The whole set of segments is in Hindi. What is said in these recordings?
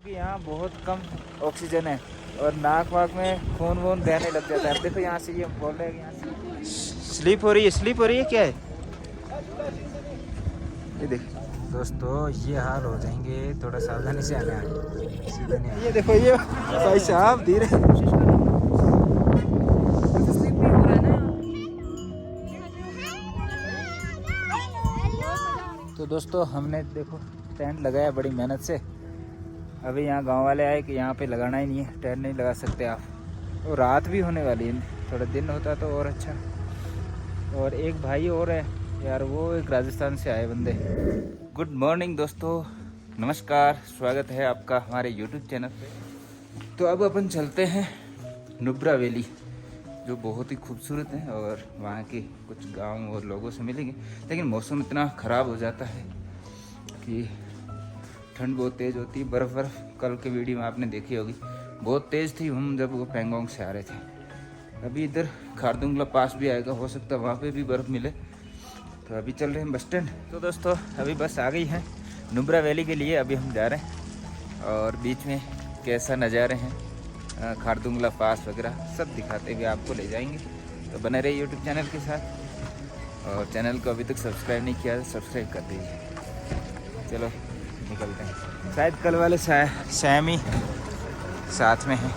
यहाँ बहुत कम ऑक्सीजन है और नाक वाक में खून वून बहने लग जाता है। अब देखो यहाँ से ये बोल रहे हैं यहाँ से स्लीप हो रही है क्या है ये देख दोस्तों, ये हाल हो जाएंगे, थोड़ा सावधानी से आना है, सीधे नहीं। ये देखो ये भाई साहब धीरे। तो दोस्तों हमने देखो टेंट लगाया बड़ी मेहनत से। अभी यहाँ गांव वाले आए कि यहाँ पे लगाना ही नहीं है, टेंट नहीं लगा सकते आप, और रात भी होने वाली है, थोड़ा दिन होता तो और अच्छा। और एक भाई और है यार, वो एक राजस्थान से आए बंदे। गुड मॉर्निंग दोस्तों, नमस्कार, स्वागत है आपका हमारे यूट्यूब चैनल पे। तो अब अपन चलते हैं नुब्रा वैली, जो बहुत ही खूबसूरत है, और वहाँ के कुछ गांव और लोगों से मिलेंगे। लेकिन मौसम इतना ख़राब हो जाता है कि ठंड बहुत तेज़ होती है। बर्फ़ कल के वीडियो में आपने देखी होगी, बहुत तेज़ थी हम जब वो पेंगोंग से आ रहे थे। अभी इधर खारदुंगला पास भी आएगा, हो सकता है वहाँ पे भी बर्फ़ मिले। तो अभी चल रहे हैं बस स्टैंड। तो दोस्तों अभी बस आ गई है नुब्रा वैली के लिए, अभी हम जा रहे हैं, और बीच में कैसा नज़ारे हैं, खारदुंगला पास वगैरह सब दिखाते हुए आपको ले जाएंगे। तो बने रहिए यूट्यूब चैनल के साथ, और चैनल को अभी तक सब्सक्राइब नहीं किया तो सब्सक्राइब कर दीजिए। चलो निकलते हैं, शायद कल वाले सैम ही साथ में हैं।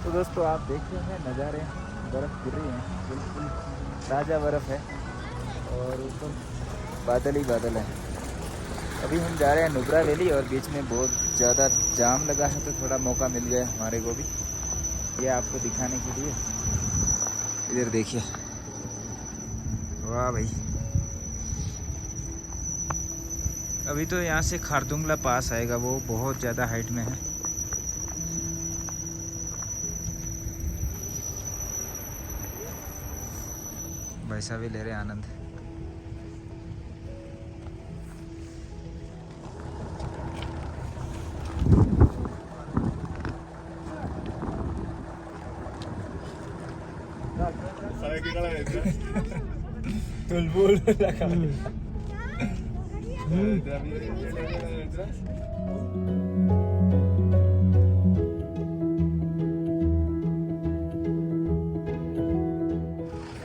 तो दोस्तों आप देख रहे हैं नज़ारे, बर्फ़ गिर रही है, बिल्कुल ताज़ा बर्फ़ है, और ऊपर बादल ही बादल है। अभी हम जा रहे हैं नुब्रा वैली, और बीच में बहुत ज़्यादा जाम लगा है, तो थोड़ा मौका मिल गया हमारे को भी ये आपको दिखाने के लिए। इधर देखिए, वाह भाई। अभी तो यहाँ से खारदुंगला पास आएगा, वो बहुत ज़्यादा हाइट में है। भाई साहब भी ले रहे आनंद।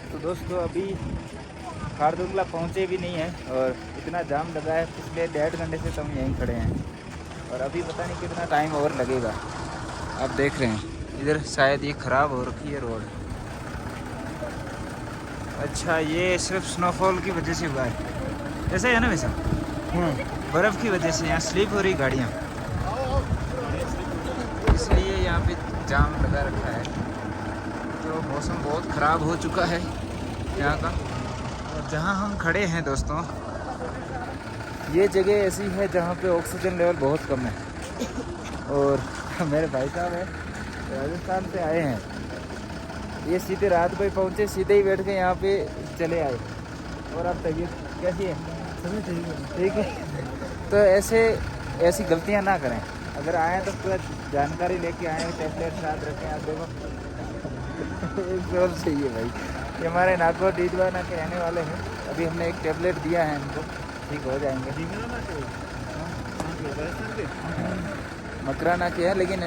तो दोस्तों अभी खारदुंगला पहुँचे भी नहीं है, और इतना जाम लगा है, पिछले 1.5 घंटे से तो हम यहीं खड़े हैं, और अभी पता नहीं कितना टाइम और लगेगा। आप देख रहे हैं इधर शायद ये ख़राब हो रखी है रोड। अच्छा, ये सिर्फ स्नोफॉल की वजह से हुआ है, ऐसा है ना वैसा? बर्फ़ की वजह से यहाँ स्लिप हो रही गाड़ियाँ, इसलिए यहाँ पे जाम लगा रखा है। तो मौसम बहुत ख़राब हो चुका है यहाँ का। और जहाँ हम खड़े हैं दोस्तों, ये जगह ऐसी है जहाँ पे ऑक्सीजन लेवल बहुत कम है, और मेरे भाई साहब हैं राजस्थान से आए हैं, ये सीधे रात को ही पहुँचे, सीधे ही बैठ के यहाँ पे चले आए। और अब तबीयत कैसी है? ठीक है। तो ऐसी गलतियाँ ना करें, अगर आएँ तो पूरा जानकारी लेके आएँ, टैबलेट साथ रखें। आप देखो एक जोर चाहिए भाई, ये हमारे नागौर डीडवाना के रहने वाले हैं। अभी हमने एक टैबलेट दिया है इनको, ठीक हो जाएंगे। मकराना के है, लेकिन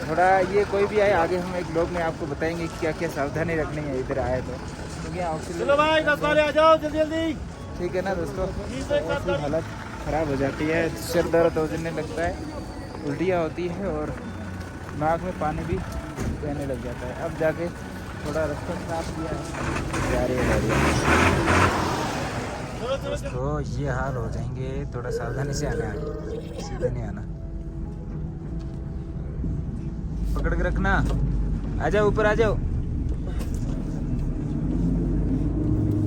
थोड़ा ये कोई भी आए आगे हम एक ब्लॉग में आपको बताएंगे कि क्या क्या सावधानी रखनी है इधर आए तो, क्योंकि ऑक्सीजन। भाई 10 वाले आ जाओ जल्दी जल्दी। ठीक है ना दोस्तों, ऐसी हालत ख़राब हो जाती है, सिर दर्द होने लगता है, उल्टियाँ होती है, और नाक में पानी भी बहने लग जाता है। अब जाके थोड़ा रास्ता साफ किया है, जा रही है। दोस्तों ये हाल हो जाएंगे, थोड़ा सावधानी से आना है, सीधे नहीं आना, पकड़ के रखना। आ जाओ ऊपर, आ जाओ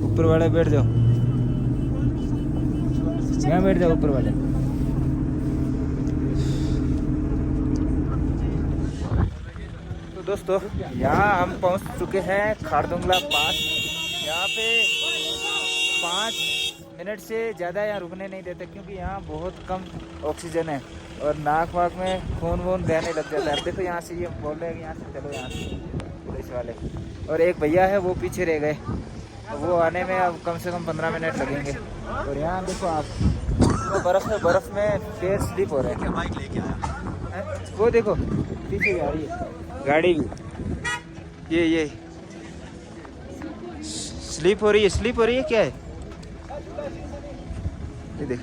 ऊपर वाले, बैठ जाओ, यहाँ बैठ जाओ ऊपर वाले। तो दोस्तों यहाँ हम पहुँच चुके हैं खारदुंगला पास। यहाँ पे 5 मिनट से ज़्यादा यहाँ रुकने नहीं देते, क्योंकि यहाँ बहुत कम ऑक्सीजन है और नाक वाक में खून वून बहने लग जाता है। अब देखो यहाँ से ये बोल रहे हैं कि यहाँ से चलो, यहाँ से पुलिस वाले, और एक भैया है वो पीछे रह गए, वो आने में अब कम से कम 15 मिनट लगेंगे। और यहाँ देखो आप, तो बर्फ़ में पैर स्लिप हो रहे हैं। बाइक लेके आया, वो देखो पीछे जा रही है गाड़ी भी, ये स्लिप हो रही है, क्या है ये देख,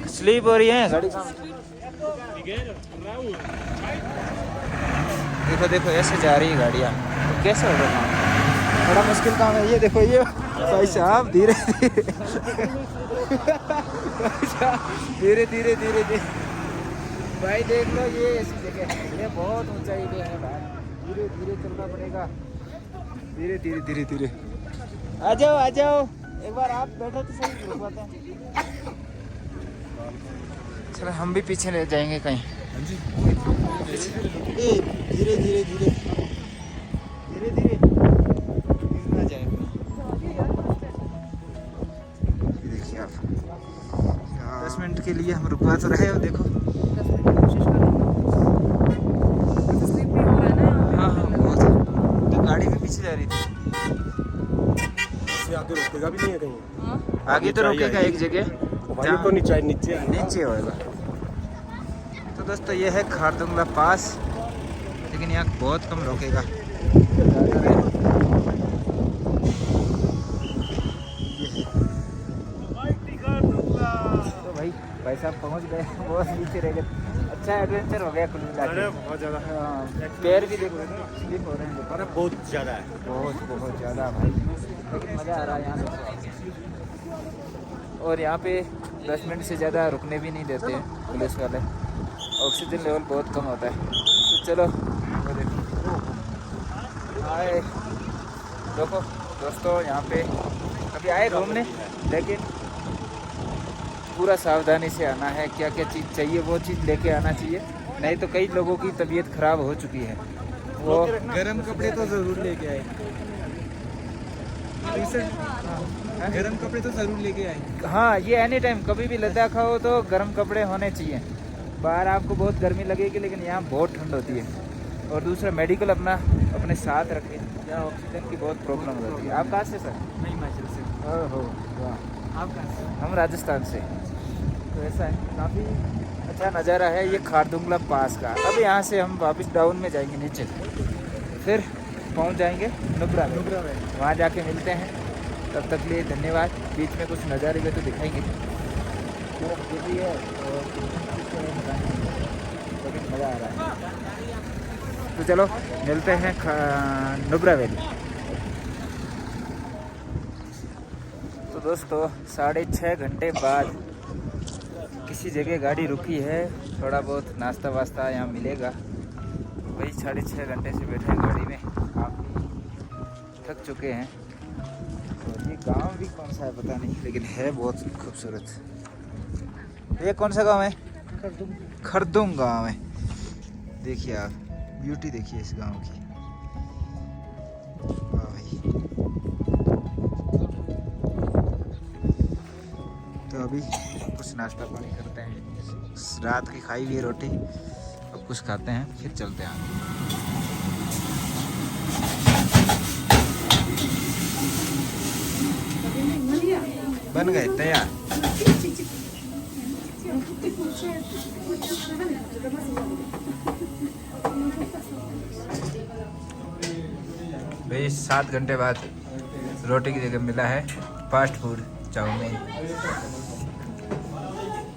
स्लिप हो रही है गाड़ी। देखो ऐसे जा रही है गाड़ियाँ, तो कैसे होगा काम? बड़ा मुश्किल काम है ये। देखो ये भाई साहब धीरे धीरे भाई देख लो, ये ऐसी जगह है, ये बहुत ऊंचाई पे है भाई, धीरे चलना पड़ेगा, धीरे। आ जाओ, एक बार आप बैठो तो सही, रुकवाते हैं। चलो हम भी पीछे ले जाएंगे कहीं। धीरे गिरना जाएगा। ये देखिए आप, 10 मिनट के लिए हम रुकवा तो रहे हो, देखो। हाँ बहुत, तो गाड़ी भी पीछे जा रही थी। आगे रुकेगा भी नहीं है कहीं, आगे तो रुकेगा एक जगह, तो नीचे होगा। तो दोस्तों ये है खारदुंगला पास, लेकिन यहाँ बहुत कम रोकेगा। तो भाई साहब पहुँच गए, बहुत नीचे रह गए। अच्छा एडवेंचर हो गया कुल मिला के। बहुत ज़्यादा। पैर भी देखो स्लिप हो रहे हैं, अरे बहुत ज़्यादा है, बहुत ज़्यादा भाई, लेकिन मज़ा आ रहा है यहाँ पे। और यहाँ पे 10 मिनट से ज़्यादा रुकने भी नहीं देते हैं पुलिस वाले, ऑक्सीजन लेवल बहुत कम होता है। तो चलो वो देखो, आए देखो दोस्तों, यहाँ पे कभी आए घूमने, लेकिन पूरा सावधानी से आना है। क्या चीज़ चाहिए वो चीज़ लेके आना चाहिए, नहीं तो कई लोगों की तबीयत खराब हो चुकी है। वो गर्म कपड़े तो ज़रूर लेके आए, गर्म कपड़े तो ज़रूर लेके आए। हाँ, ये एनी टाइम कभी भी लद्दाख आओ तो गर्म कपड़े होने चाहिए। बाहर आपको बहुत गर्मी लगेगी, लेकिन यहाँ बहुत ठंड होती है। और दूसरा मेडिकल अपने साथ रखें, यहाँ ऑक्सीजन की बहुत प्रॉब्लम होती है। आप कहाँ से सर? मैं हिमाचल से। ओहो वाह, आप कहाँ से? हम राजस्थान से। तो ऐसा है, काफ़ी अच्छा नज़ारा है ये खारदुंगला पास का। अब यहाँ से हम वापस डाउन में जाएंगे नीचे, फिर पहुँच जाएंगे नुब्रा में, वहाँ जाके मिलते हैं। तब तक लिए धन्यवाद। बीच में कुछ नज़ारे भी तो दिखाएंगे, भी है और लेकिन मज़ा आ रहा है। तो चलो मिलते हैं नुब्रा वैली। तो दोस्तों 6.5 घंटे बाद किसी जगह गाड़ी रुकी है, थोड़ा बहुत नाश्ता वास्ता यहाँ मिलेगा। वही 6.5 घंटे से बैठे हैं गाड़ी में, काफ़ी थक चुके हैं। और ये गांव भी कौन सा है पता नहीं, लेकिन है बहुत खूबसूरत। ये कौन सा गांव है? खरदुंग गांव है। देखिए आप, ब्यूटी देखिए इस गांव की। वाह भाई। तो अभी कुछ नाश्ता पानी करते हैं, रात की खाई हुई रोटी, अब कुछ खाते हैं फिर चलते हैं आगे। बन गए तैयार। भाई 7 घंटे बाद रोटी की जगह मिला है फास्ट फूड चाउमीन।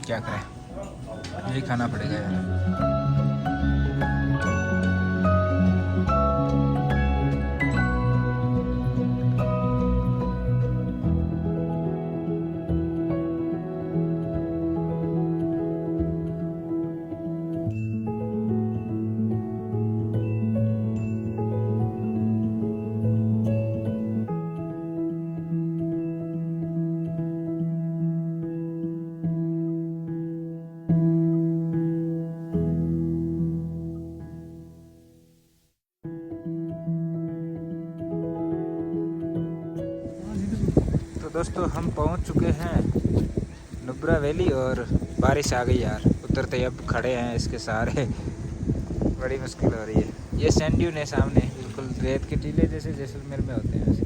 क्या करें, यही खाना पड़ेगा यार। तो दोस्तों हम पहुंच चुके हैं नुब्रा वैली और बारिश आ गई यार। उतरते अब खड़े हैं इसके सहारे, बड़ी मुश्किल हो रही है। ये सैंड ड्यून है सामने, बिल्कुल रेत के टीले जैसे जैसलमेर में होते हैं ऐसे।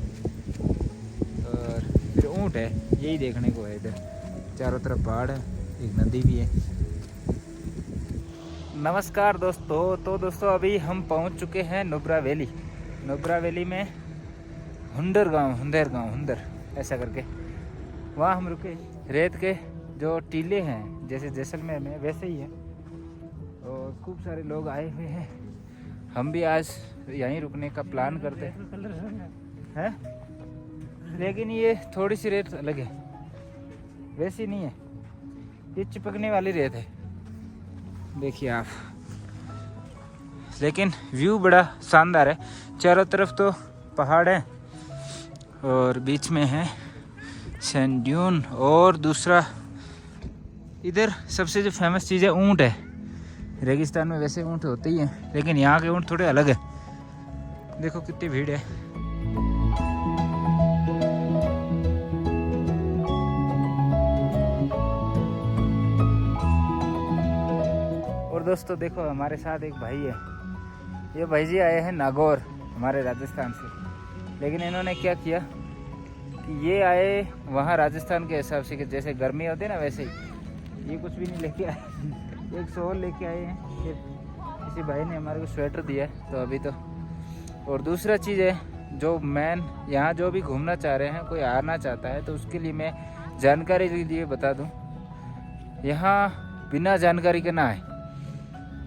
और फिर ऊँट है, यही देखने को है इधर। चारों तरफ पहाड़ है, एक नदी भी है। नमस्कार दोस्तों। तो दोस्तों अभी हम पहुंच चुके हैं नुब्रा वैली। नुब्रा वैली में हुंदर ऐसा करके वहाँ हम रुके। रेत के जो टीले हैं जैसे जैसलमेर में वैसे ही है, और खूब सारे लोग आए हुए हैं। हम भी आज यहीं रुकने का प्लान करते हैं, लेकिन ये थोड़ी सी रेत अलग है, वैसी नहीं है। ये चिपकने वाली रेत है, देखिए आप। लेकिन व्यू बड़ा शानदार है। चारों तरफ तो पहाड़ है और बीच में है सैंड ड्यून। और दूसरा इधर सबसे जो फेमस चीज़ है ऊँट है। रेगिस्तान में वैसे ऊँट होते ही हैं, लेकिन यहाँ के ऊँट थोड़े अलग है। देखो कितनी भीड़ है। और दोस्तों देखो हमारे साथ एक भाई है। ये भाई जी आए हैं नागौर, हमारे राजस्थान से। लेकिन इन्होंने क्या किया कि ये आए वहाँ राजस्थान के हिसाब से कि जैसे गर्मी होती है ना, वैसे ही ये कुछ भी नहीं लेके आए। एक शॉल लेके आए हैं। फिर किसी भाई ने हमारे को स्वेटर दिया है, तो अभी तो। और दूसरा चीज़ है जो मैन यहाँ जो भी घूमना चाह रहे हैं, कोई आना चाहता है, तो उसके लिए मैं जानकारी के लिए बता दूँ, यहाँ बिना जानकारी के ना आए।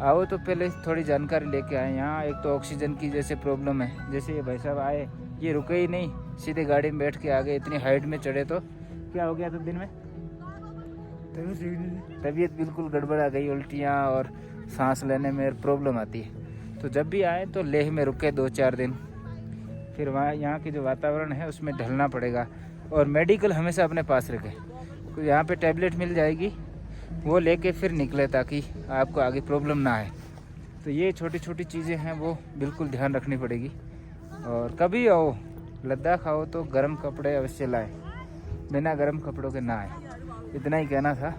आओ तो पहले थोड़ी जानकारी लेके आए। यहाँ एक तो ऑक्सीजन की जैसे प्रॉब्लम है। जैसे ये भाई साहब आए, ये रुके ही नहीं, सीधे गाड़ी में बैठ के आ गए। इतनी हाइट में चढ़े तो क्या हो गया था दिन में? तबीयत बिल्कुल गड़बड़ आ गई, उल्टियाँ और सांस लेने में प्रॉब्लम आती है। तो जब भी आए तो लेह में रुके 2-4 दिन। फिर वहाँ यहाँ की जो वातावरण है उसमें ढलना पड़ेगा। और मेडिकल हमेशा अपने पास रखें। तो यहाँ पे टैबलेट मिल जाएगी, वो लेके फिर निकले ताकि आपको आगे प्रॉब्लम ना आए। तो ये छोटी छोटी चीज़ें हैं, वो बिल्कुल ध्यान रखनी पड़ेगी। और कभी आओ लद्दाख आओ तो गर्म कपड़े अवश्य लाएं, बिना गर्म कपड़ों के ना आए। इतना ही कहना था,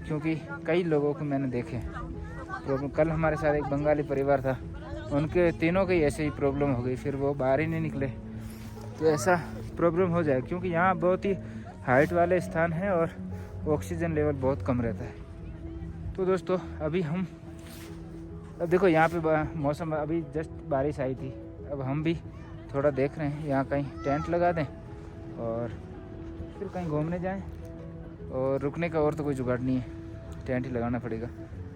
क्योंकि कई लोगों को मैंने देखे प्रॉब्लम। कल हमारे साथ एक बंगाली परिवार था, उनके तीनों की ऐसे ही प्रॉब्लम हो गई, फिर वो बाहर ही नहीं निकले। तो ऐसा प्रॉब्लम हो जाए, क्योंकि यहाँ बहुत ही हाइट वाले स्थान है और ऑक्सीजन लेवल बहुत कम रहता है। तो दोस्तों अभी हम अब देखो यहाँ पे मौसम अभी जस्ट बारिश आई थी। अब हम भी थोड़ा देख रहे हैं, यहाँ कहीं टेंट लगा दें और फिर कहीं घूमने जाएं। और रुकने का और तो कोई जुगाड़ नहीं है, टेंट ही लगाना पड़ेगा।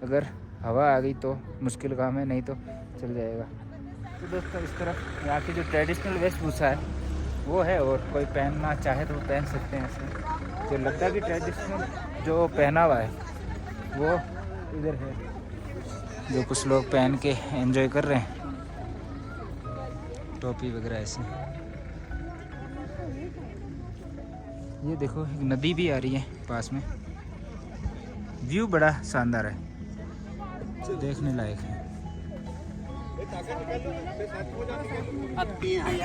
अगर हवा आ गई तो मुश्किल काम है, नहीं तो चल जाएगा। तो दोस्तों इस तरफ यहाँ की जो ट्रेडिशनल वेशभूषा है वो है, और कोई पहनना चाहे तो वो पहन सकते हैं। ऐसे जो लद्दाख की ट्रेडिशनल जो पहनावा है वो इधर है, जो कुछ लोग पहन के एंजॉय कर रहे हैं, टोपी वगैरह ऐसे। ये देखो एक नदी भी आ रही है पास में। व्यू बड़ा शानदार है, देखने लायक है।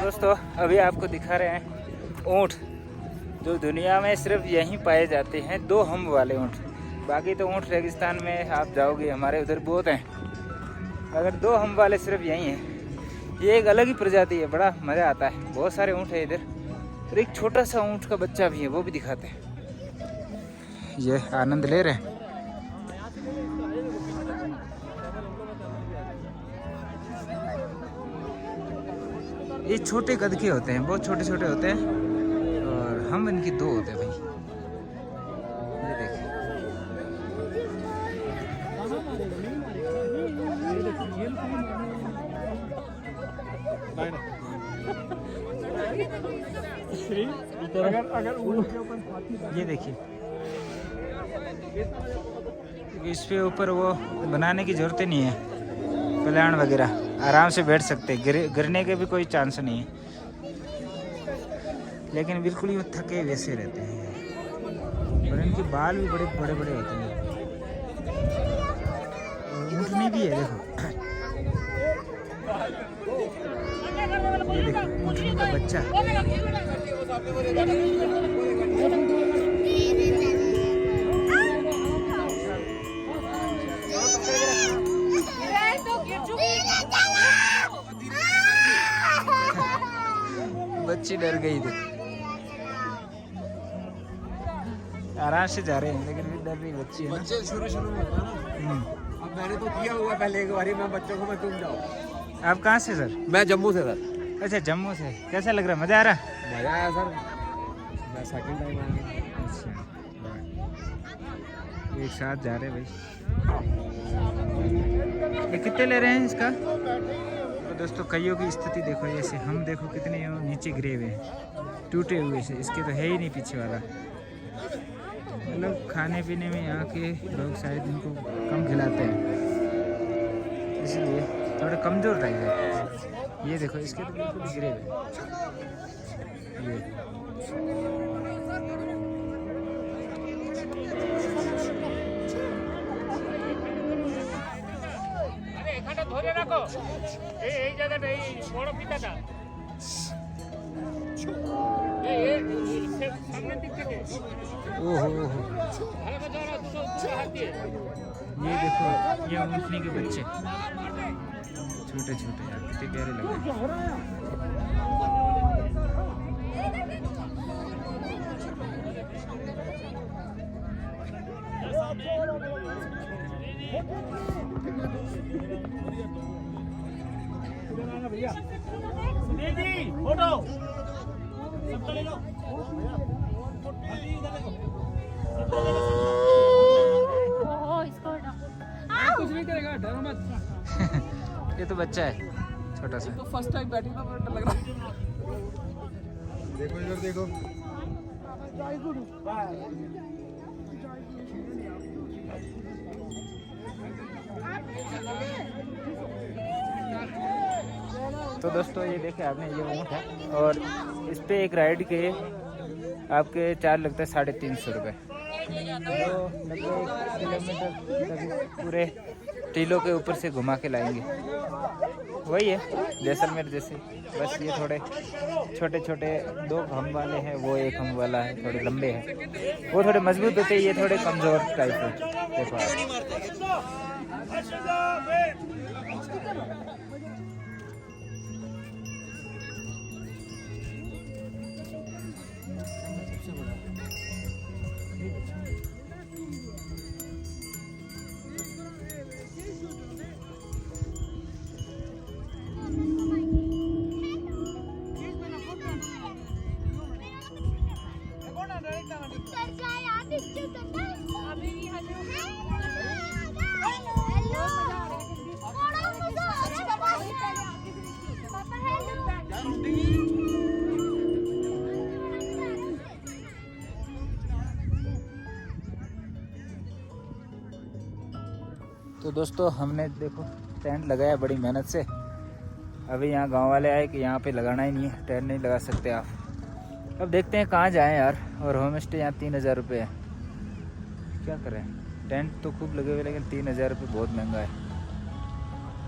दोस्तों अभी आपको दिखा रहे हैं ऊँट, जो दुनिया में सिर्फ यहीं पाए जाते हैं, 2 हम वाले ऊँट। बाकी तो ऊँट रेगिस्तान में आप जाओगे, हमारे उधर बहुत हैं, अगर 2 हम वाले सिर्फ यहीं हैं। ये एक अलग ही प्रजाति है, बड़ा मज़ा आता है। बहुत सारे ऊँट है इधर, और एक छोटा सा ऊँट का बच्चा भी है, वो भी दिखाते हैं। ये आनंद ले रहे हैं। ये छोटे कद के होते हैं, बहुत छोटे छोटे होते हैं, और हम इनकी 2 होते हैं भाई। ये देखिए, ये देखिए, इस पे ऊपर वो बनाने की जरूरत ही नहीं है, प्लान वगैरह आराम से बैठ सकते, गिरने के भी कोई चांस नहीं है। लेकिन बिल्कुल ही थके वैसे रहते हैं, और इनके बाल भी बड़े बड़े बड़े होते हैं। ऊँटनी भी है, देखो ये देखो ऊँटनी का बच्चा। बच्ची डर गई थी। आराम से जा रहे हैं लेकिन भी डर रही बच्ची है ना। बच्चे शुरू में होता है ना। अब मैंने तो किया हुआ पहले एक बारी, मैं बच्चों को मैं तुम जाओ। आप कहाँ से सर? मैं जम्मू से सर। अच्छा जम्मू से। कैसा लग रहा है? मज़ा आ रहा? मजा आया सर, मैं सेकंड टाइम आया। अच्छा एक साथ जा रहे भाई। ये कितने ले रहे हैं इसका? तो दोस्तों कईयों की स्थिति देखो, ऐसे हम देखो कितने नीचे गिरे हुए हैं, टूटे हुए से। इसके तो है ही नहीं पीछे वाला। मतलब खाने पीने में यहाँ के लोग शायद इनको कम खिलाते हैं, इसलिए थोड़े कमज़ोर टाइप है। ये देखो इसके तो बिल्कुल गिरे हुए। ये ধরে রাখো এই জায়গাটা এই বড় ফিতাটা সামনের দিক থেকে ओहो ভালো করে ধরো দুটো হাত দিয়ে ये देखो, ये ऊँटनी के बच्चे छोटे छोटे यार, कितने प्यारे लग रहे हैं। दीदी फोटो सबका ले लो। कुछ नहीं करेगा, डरो मत। ये तो बच्चा है छोटा सा। तो फर्स्ट टाइम बैठी ना, डर लग रहा है। देखो इधर देखो। तो दोस्तों ये देखे आपने, ये ऊँट है और इस पे एक राइड के आपके चार्ज लगता है 350 रुपये। तो लगभग 1 किलोमीटर पूरे टीलों के ऊपर से घुमा के लाएंगे। वही है जैसलमेर जैसे, बस ये थोड़े छोटे छोटे 2 हम वाले हैं, वो 1 हम वाला है, थोड़े लंबे हैं। वो थोड़े मजबूत होते हैं, ये थोड़े कमज़ोर टाइप है। देखो आप। तो दोस्तों हमने देखो टेंट लगाया बड़ी मेहनत से। अभी यहाँ गांव वाले आए कि यहाँ पे लगाना ही नहीं है, टेंट नहीं लगा सकते आप। अब देखते हैं कहाँ जाएं यार। और होम स्टे यहाँ 3000 रुपये है, क्या करें। टेंट तो खूब लगे हुए लेकिन 3000 रुपये बहुत महंगा है।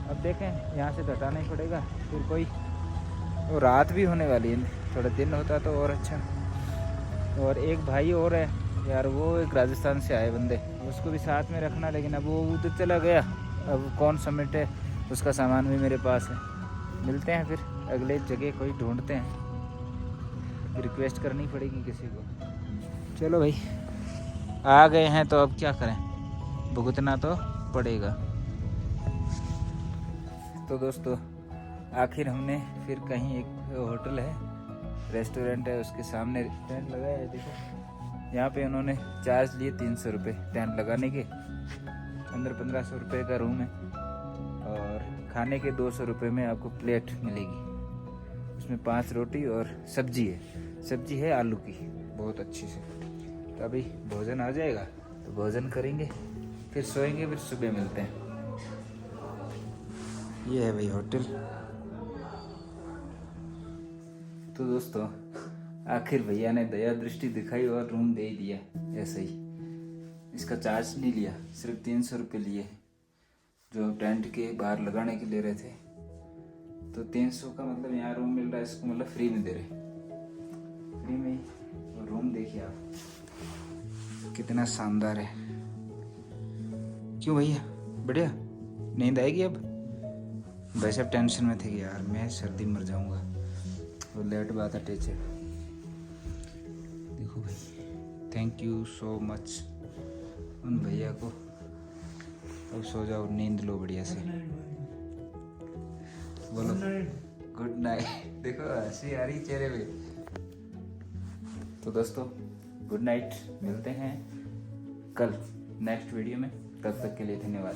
अब देखें, यहाँ से तो हटाना ही पड़ेगा फिर कोई। और रात भी होने वाली है, थोड़ा दिन होता तो और अच्छा। और एक भाई और है यार, वो एक राजस्थान से आए बंदे, उसको भी साथ में रखना, लेकिन अब वो उधर चला गया। अब कौन समेटे, उसका सामान भी मेरे पास है। मिलते हैं फिर अगले जगह कोई ढूंढते हैं, रिक्वेस्ट करनी पड़ेगी किसी को। चलो भाई आ गए हैं तो अब क्या करें, भुगतना तो पड़ेगा। तो दोस्तों आखिर हमने फिर कहीं, एक होटल है, रेस्टोरेंट है, उसके सामने टेंट लगाया है। देखो यहाँ पे उन्होंने चार्ज लिए 300 रुपये टेंट लगाने के। अंदर 1500 रुपये का रूम है और खाने के 200 रुपये में आपको प्लेट मिलेगी। उसमें 5 रोटी और सब्जी है। सब्जी है आलू की, बहुत अच्छी से। तो अभी भोजन आ जाएगा तो भोजन करेंगे, फिर सोएंगे, फिर सुबह मिलते हैं। ये है भाई होटल। तो दोस्तों आखिर भैया ने दया दृष्टि दिखाई और रूम दे ही दिया ऐसे ही। इसका चार्ज नहीं लिया, सिर्फ 300 रुपये लिए जो टेंट के बाहर लगाने के ले रहे थे। तो 300 का मतलब यहाँ रूम मिल रहा है, इसको मतलब फ्री में दे रहे। फ्री में देखिए आप, कितना शानदार है। क्यों भैया, बढ़िया नींद आएगी अब? वैसे अब टेंशन में थे कि यार मैं सर्दी मर जाऊंगा, तो लेट बात अटैच है। देखो भाई, थैंक यू सो मच उन भैया को। अब सो जाओ, नींद लो बढ़िया से। बोलो गुड नाइट। देखो हंसी आ रही चेहरे पे। तो दोस्तों गुड नाइट, मिलते हैं कल नेक्स्ट वीडियो में। तब तक के लिए धन्यवाद।